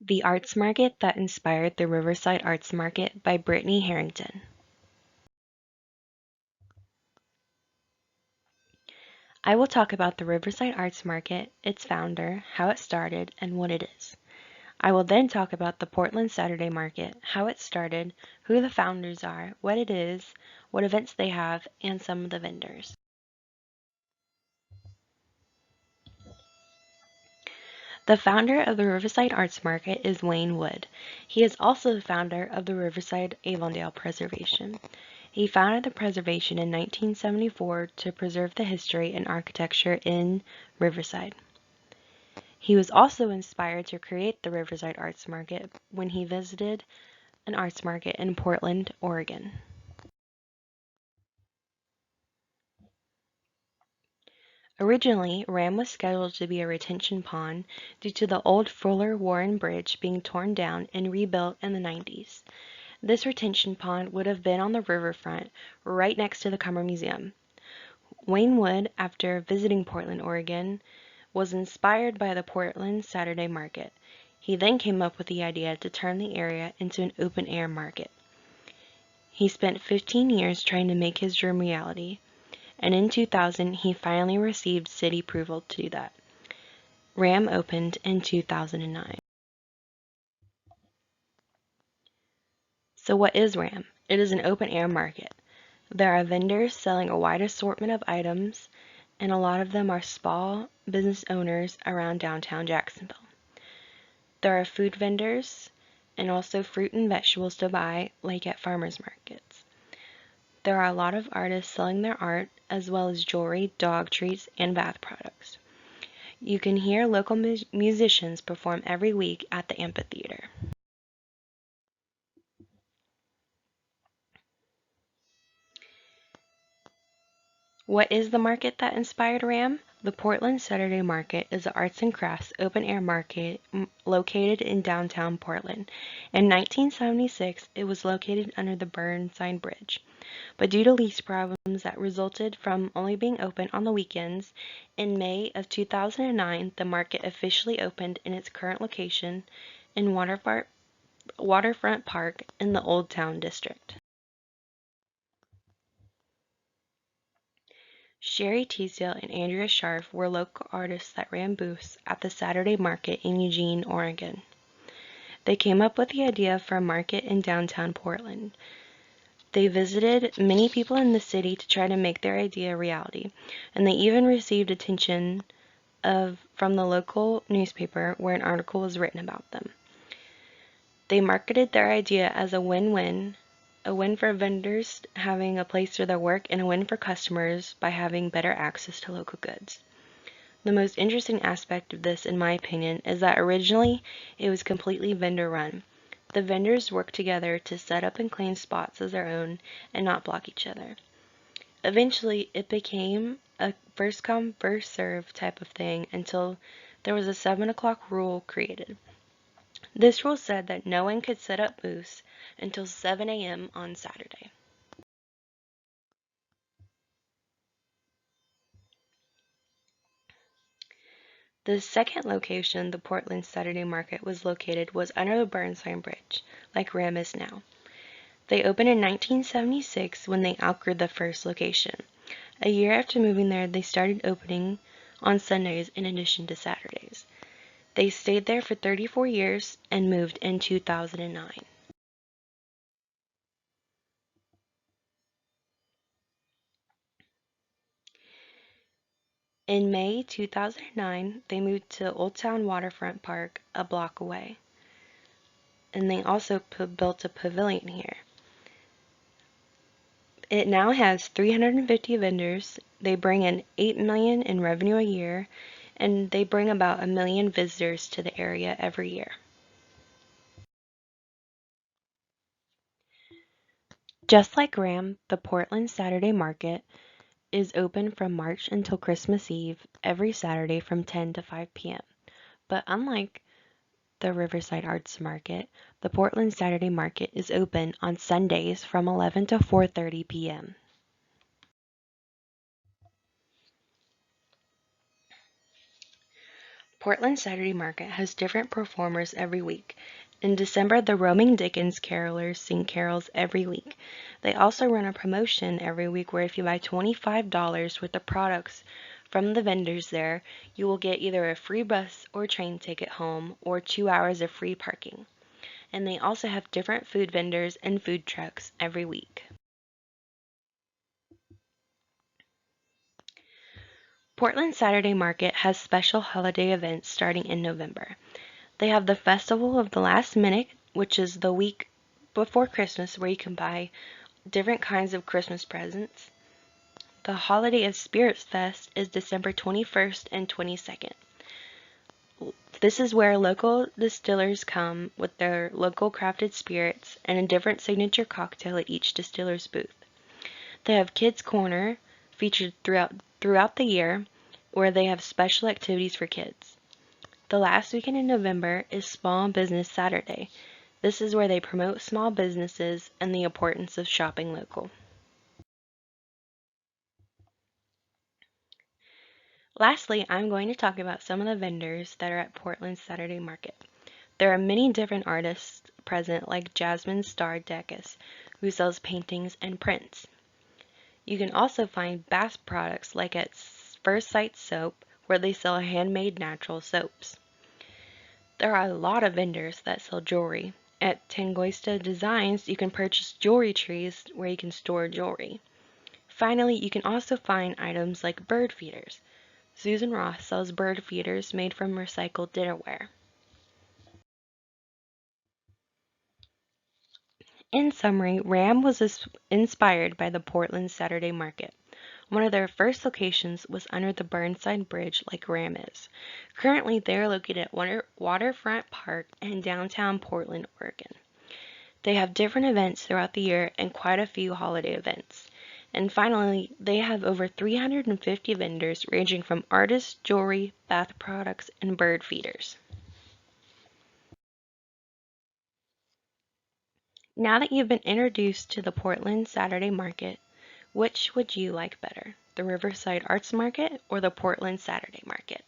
The Arts Market That Inspired the Riverside Arts Market by Brittany Harrington. I will talk about the Riverside Arts Market, its founder, how it started, and what it is. I will then talk about the Portland Saturday Market, how it started, who the founders are, what it is, what events they have, and some of the vendors. The founder of the Riverside Arts Market is Wayne Wood. He is also the founder of the Riverside Avondale Preservation. He founded the preservation in 1974 to preserve the history and architecture in Riverside. He was also inspired to create the Riverside Arts Market when he visited an arts market in Portland, Oregon. Originally, Ram was scheduled to be a retention pond due to the old Fuller Warren Bridge being torn down and rebuilt in the 90s. This retention pond would have been on the riverfront, right next to the Cummer Museum. Wayne Wood, after visiting Portland, Oregon, was inspired by the Portland Saturday Market. He then came up with the idea to turn the area into an open-air market. He spent 15 years trying to make his dream reality, and in 2000 he finally received city approval to do that. Ram opened in 2009. So what is Ram? It is an open-air market. There are vendors selling a wide assortment of items, and a lot of them are small business owners around downtown Jacksonville. There are food vendors and also fruit and vegetables to buy, like at farmers markets. There are a lot of artists selling their art, as well as jewelry, dog treats, and bath products. You can hear local musicians perform every week at the amphitheater. What is the market that inspired Ram? The Portland Saturday Market is an arts and crafts open-air market located in downtown Portland. In 1976, it was located under the Burnside Bridge. But due to lease problems that resulted from only being open on the weekends, in May of 2009, the market officially opened in its current location in Waterfront Park in the Old Town District. Sherry Teasdale and Andrea Scharf were local artists that ran booths at the Saturday Market in Eugene, Oregon. They came up with the idea for a market in downtown Portland. They visited many people in the city to try to make their idea a reality, and they even received attention from the local newspaper where an article was written about them. They marketed their idea as a win-win, a win for vendors having a place for their work, and a win for customers by having better access to local goods. The most interesting aspect of this, in my opinion, is that originally it was completely vendor run. The vendors worked together to set up and claim spots as their own and not block each other. Eventually, it became a first come, first served type of thing until there was a 7 o'clock rule created. This rule said that no one could set up booths until 7 a.m. on Saturday. The second location the Portland Saturday Market was located was under the Burnside Bridge, like Ram is now. They opened in 1976 when they outgrew the first location. A year after moving there, they started opening on Sundays in addition to Saturdays. They stayed there for 34 years and moved in 2009. In May 2009, they moved to Old Town Waterfront Park, a block away. And they also built a pavilion here. It now has 350 vendors. They bring in $8 million in revenue a year, and they bring about 1 million visitors to the area every year. Just like Ram, the Portland Saturday Market is open from March until Christmas Eve every Saturday from 10 to 5 p.m. But unlike the Riverside Arts Market, the Portland Saturday Market is open on Sundays from 11 to 4:30 p.m. Portland Saturday Market has different performers every week. In December, the Roaming Dickens carolers sing carols every week. They also run a promotion every week where if you buy $25 worth of products from the vendors there, you will get either a free bus or train ticket home or 2 hours of free parking. And they also have different food vendors and food trucks every week. Portland Saturday Market has special holiday events starting in November. They have the Festival of the Last Minute, which is the week before Christmas, where you can buy different kinds of Christmas presents. The Holiday of Spirits Fest is December 21st and 22nd. This is where local distillers come with their local crafted spirits and a different signature cocktail at each distiller's booth. They have Kids Corner featured throughout the year, where they have special activities for kids. The last weekend in November is Small Business Saturday. This is where they promote small businesses and the importance of shopping local. Lastly, I'm going to talk about some of the vendors that are at Portland's Saturday Market. There are many different artists present, like Jasmine Star Decus, who sells paintings and prints. You can also find Bass products like at First Sight Soap, where they sell handmade natural soaps. There are a lot of vendors that sell jewelry. At Tangoista Designs, you can purchase jewelry trees where you can store jewelry. Finally, you can also find items like bird feeders. Susan Ross sells bird feeders made from recycled dinnerware. In summary, RAM was inspired by the Portland Saturday Market. One of their first locations was under the Burnside Bridge like RAM is. Currently, they are located at Waterfront Park in downtown Portland, Oregon. They have different events throughout the year and quite a few holiday events. And finally, they have over 350 vendors ranging from artists, jewelry, bath products, and bird feeders. Now that you've been introduced to the Portland Saturday Market, which would you like better, the Riverside Arts Market or the Portland Saturday Market?